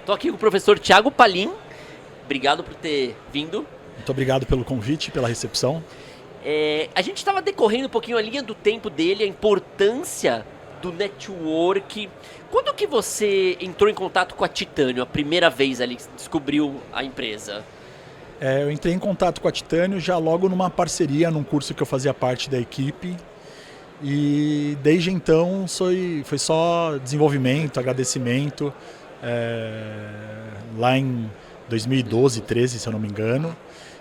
Tô aqui com o professor Thiago Palim. Obrigado por ter vindo. Muito obrigado pelo convite, pela recepção. A gente estava decorrendo um pouquinho a linha do tempo dele, a importância do network. Quando que você entrou em contato com a Titânio, a primeira vez ali que descobriu a empresa? Eu entrei em contato com a Titânio já logo numa parceria, num curso que eu fazia parte da equipe. E desde então foi só desenvolvimento, agradecimento. Lá em 2012, 13, se eu não me engano.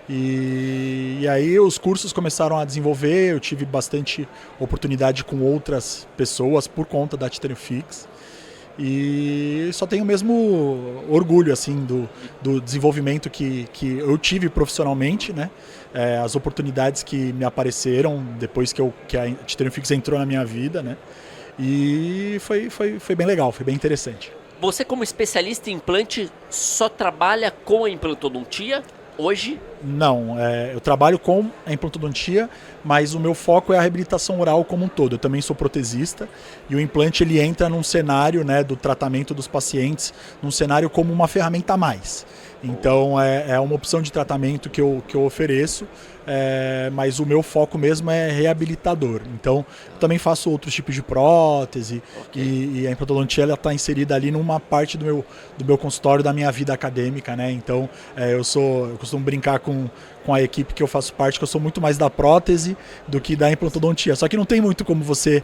E aí os cursos começaram a desenvolver, eu tive bastante oportunidade com outras pessoas por conta da Titânio Fix. E só tenho mesmo orgulho assim do desenvolvimento que eu tive profissionalmente, né? As oportunidades que me apareceram depois que a Titânio Fix entrou na minha vida, né? E foi bem legal, foi bem interessante. Você, como especialista em implante, só trabalha com a implantodontia hoje? Não, eu trabalho com a implantodontia, mas o meu foco é a reabilitação oral como um todo. Eu também sou protesista e o implante ele entra num cenário, né, do tratamento dos pacientes, num cenário como uma ferramenta a mais. Então é uma opção de tratamento que eu ofereço, mas o meu foco mesmo é reabilitador. Então eu também faço outros tipos de prótese. Okay. E a implantodontia está inserida ali numa parte do meu consultório, da minha vida acadêmica, né? Então eu costumo brincar com a equipe que eu faço parte, que eu sou muito mais da prótese do que da implantodontia. Só que não tem muito como você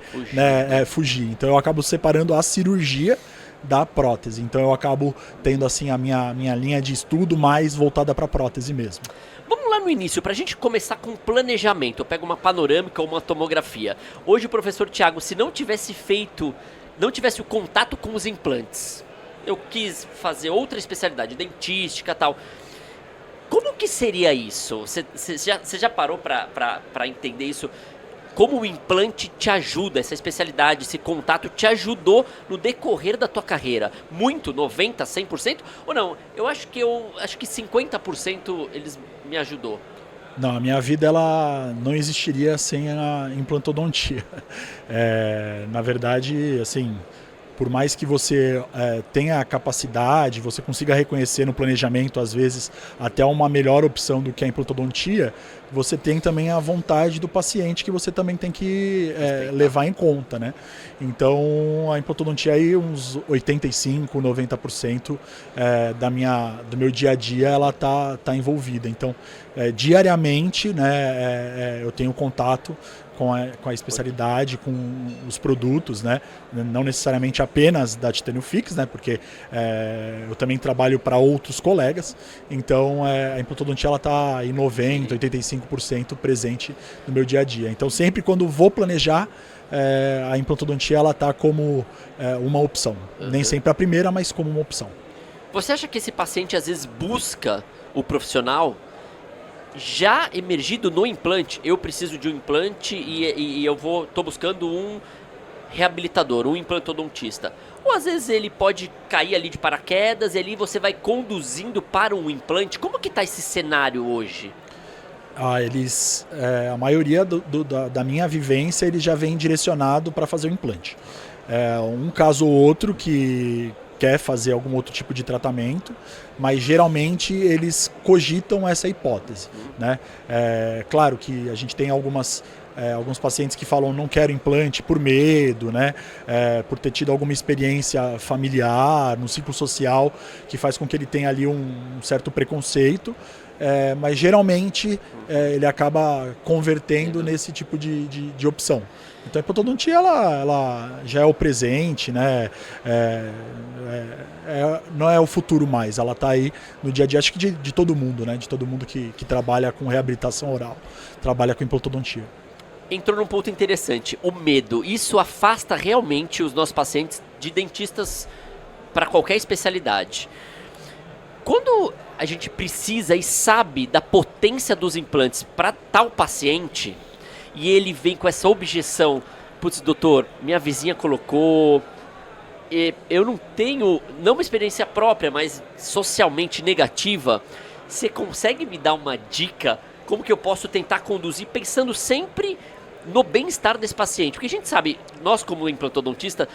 fugir. Então eu acabo separando a cirurgia da prótese. Então eu acabo tendo assim a minha linha de estudo mais voltada para a prótese mesmo. Vamos lá no início, para a gente começar com planejamento. Eu pego uma panorâmica ou uma tomografia. Hoje o professor Thiago, se não tivesse o contato com os implantes, eu quis fazer outra especialidade, dentística e tal. Como que seria isso? Você já parou para entender isso? Como o implante te ajuda, essa especialidade, esse contato te ajudou no decorrer da tua carreira? Muito? 90%, 100%? Ou não? Eu acho que 50% eles me ajudou. Não, a minha vida ela não existiria sem a implantodontia. Na verdade, assim, por mais que você tenha a capacidade, você consiga reconhecer no planejamento, às vezes, até uma melhor opção do que a implantodontia, você tem também a vontade do paciente que você também tem que levar em conta, né? Então, a implantodontia aí, uns 85%, 90% do meu dia a dia, ela tá envolvida. Então, diariamente, né, eu tenho contato com a especialidade, com os produtos, né? Não necessariamente apenas da Titânio Fix, né? Porque eu também trabalho para outros colegas, então a implantodontia ela está em 90%, 85% presente no meu dia a dia. Então sempre quando vou planejar, a implantodontia ela está como uma opção. Nem sempre a primeira, mas como uma opção. Você acha que esse paciente às vezes busca o profissional já emergido no implante? Eu preciso de um implante e eu tô buscando um reabilitador, um implantodontista. Ou às vezes ele pode cair ali de paraquedas e ali você vai conduzindo para um implante. Como que tá esse cenário hoje? A maioria da minha vivência, ele já vem direcionado para fazer o implante. Um caso ou outro que quer fazer algum outro tipo de tratamento, mas geralmente eles cogitam essa hipótese, né? Claro que a gente tem alguns pacientes que falam não quero implante por medo, né? Por ter tido alguma experiência familiar, no ciclo social, que faz com que ele tenha ali um certo preconceito, mas geralmente ele acaba convertendo nesse tipo de opção. Então a implantodontia ela já é o presente, né? Não é o futuro mais, ela está aí no dia a dia, acho que de todo mundo, né? De todo mundo que trabalha com reabilitação oral, trabalha com implantodontia. Entrou num ponto interessante, o medo. Isso afasta realmente os nossos pacientes de dentistas para qualquer especialidade. Quando a gente precisa e sabe da potência dos implantes para tal paciente, e ele vem com essa objeção, putz, doutor, minha vizinha colocou, eu não tenho, não uma experiência própria, mas socialmente negativa, você consegue me dar uma dica como que eu posso tentar conduzir pensando sempre no bem-estar desse paciente? Porque a gente sabe, nós como implantodontista,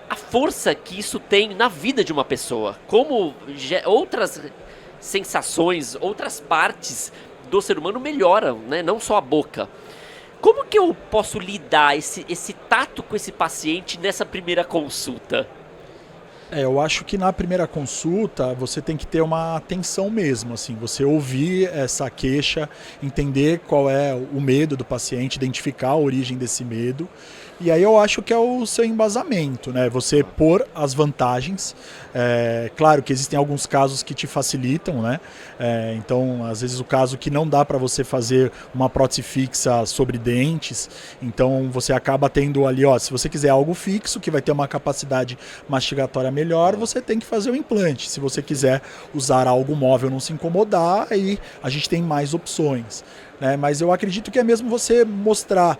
a força que isso tem na vida de uma pessoa, como outras sensações, outras partes do ser humano melhoram, né? Não só a boca. Como que eu posso lidar esse tato com esse paciente nessa primeira consulta? Eu acho que na primeira consulta você tem que ter uma atenção mesmo, assim, você ouvir essa queixa, entender qual é o medo do paciente, identificar a origem desse medo. E aí eu acho que é o seu embasamento, né? Você pôr as vantagens. Claro que existem alguns casos que te facilitam, né? Então, às vezes o caso que não dá para você fazer uma prótese fixa sobre dentes, então você acaba tendo ali, ó, se você quiser algo fixo, que vai ter uma capacidade mastigatória melhor, você tem que fazer o implante. Se você quiser usar algo móvel, não se incomodar, aí a gente tem mais opções, né? Mas eu acredito que é mesmo você mostrar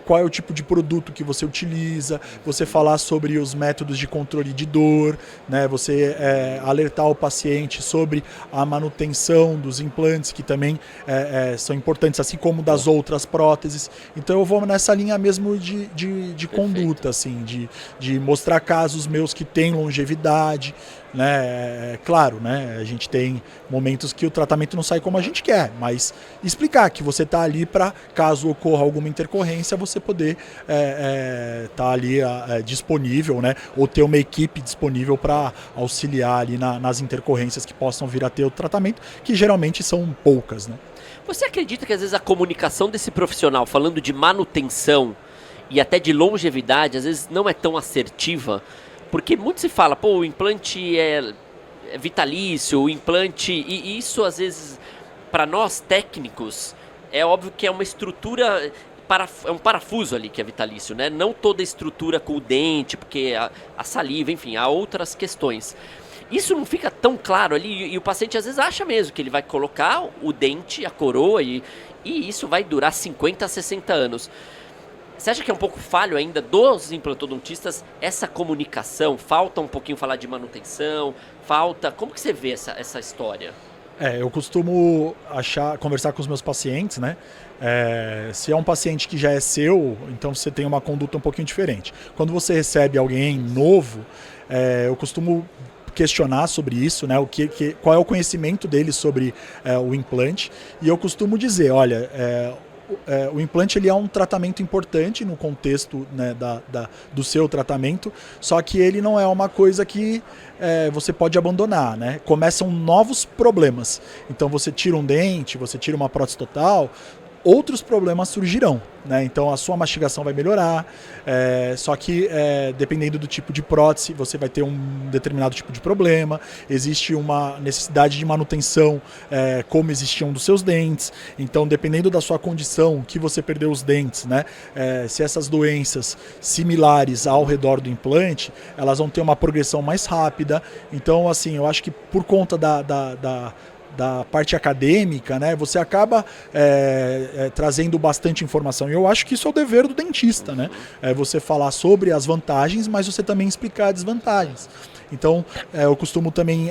qual é o tipo de produto que você utiliza, você falar sobre os métodos de controle de dor, né? Você alertar o paciente sobre a manutenção dos implantes, que também são importantes, assim como das outras próteses. Então eu vou nessa linha mesmo de conduta, assim, de mostrar casos meus que têm longevidade, né? Claro, né? A gente tem momentos que o tratamento não sai como a gente quer, mas explicar que você está ali para, caso ocorra alguma intercorrência, você poder tá ali disponível, né? Ou ter uma equipe disponível para auxiliar ali nas intercorrências que possam vir a ter o tratamento, que geralmente são poucas, né? Você acredita que às vezes a comunicação desse profissional, falando de manutenção e até de longevidade, às vezes não é tão assertiva? Porque muito se fala, pô, o implante é vitalício, o implante... E isso, às vezes, para nós técnicos, é óbvio que é uma estrutura... É um parafuso ali que é vitalício, né? Não toda a estrutura com o dente, porque a saliva, enfim, há outras questões. Isso não fica tão claro ali e o paciente às vezes acha mesmo que ele vai colocar o dente, a coroa e isso vai durar 50 a 60 anos. Você acha que é um pouco falho ainda dos implantodontistas essa comunicação? Falta um pouquinho falar de manutenção? Falta... Como que você vê essa história? Eu costumo conversar com os meus pacientes, né? Se é um paciente que já é seu, então você tem uma conduta um pouquinho diferente. Quando você recebe alguém novo, eu costumo questionar sobre isso, né? Qual é o conhecimento dele sobre o implante. E eu costumo dizer, olha... o implante ele é um tratamento importante no contexto, né, do seu tratamento, só que ele não é uma coisa que você pode abandonar, né? Começam novos problemas. Então você tira um dente, você tira uma prótese total, outros problemas surgirão, né? Então a sua mastigação vai melhorar, só que dependendo do tipo de prótese, você vai ter um determinado tipo de problema, existe uma necessidade de manutenção, como existiam dos seus dentes. Então, dependendo da sua condição, que você perdeu os dentes, né? Se essas doenças similares ao redor do implante, elas vão ter uma progressão mais rápida. Então, assim, eu acho que por conta da parte acadêmica, né, você acaba trazendo bastante informação. E eu acho que isso é o dever do dentista, né? Você falar sobre as vantagens, mas você também explicar as desvantagens. Então, eu costumo também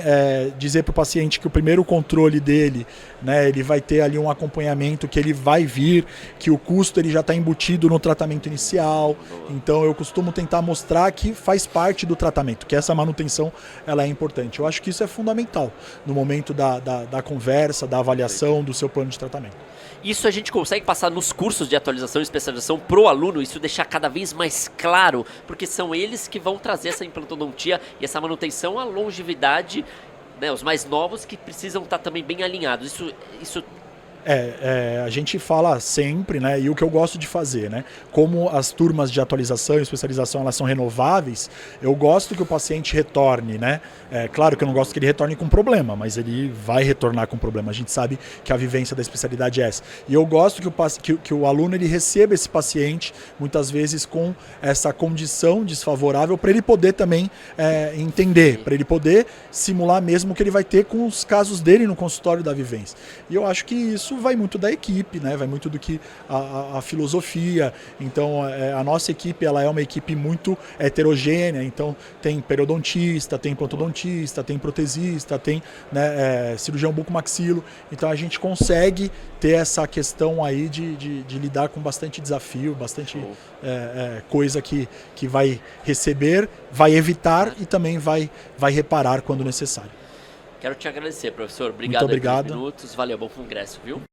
dizer para o paciente que o primeiro controle dele, né, ele vai ter ali um acompanhamento, que ele vai vir, que o custo ele já está embutido no tratamento inicial. Então, eu costumo tentar mostrar que faz parte do tratamento, que essa manutenção ela é importante. Eu acho que isso é fundamental no momento da conversa, da avaliação do seu plano de tratamento. Isso a gente consegue passar nos cursos de atualização e especialização pro aluno, isso deixar cada vez mais claro, porque são eles que vão trazer essa implantodontia e essa manutenção, a longevidade, né, os mais novos que precisam estar também bem alinhados. Isso a gente fala sempre, né? E o que eu gosto de fazer, né? Como as turmas de atualização e especialização elas são renováveis, eu gosto que o paciente retorne, né? Claro que eu não gosto que ele retorne com problema, mas ele vai retornar com problema. A gente sabe que a vivência da especialidade é essa. E eu gosto que o aluno ele receba esse paciente, muitas vezes com essa condição desfavorável, para ele poder também entender, para ele poder simular mesmo o que ele vai ter com os casos dele no consultório da vivência. E eu acho que isso isso vai muito da equipe, né? Vai muito do que a filosofia. Então, a nossa equipe ela é uma equipe muito heterogênea. Então, tem periodontista, tem implantodontista, tem protesista, tem, né, cirurgião bucomaxilo. Então, a gente consegue ter essa questão aí de lidar com bastante desafio, bastante coisa que vai receber, vai evitar e também vai reparar quando necessário. Quero te agradecer, professor. Obrigado Muito obrigado. pelos minutos. Valeu, bom congresso, viu?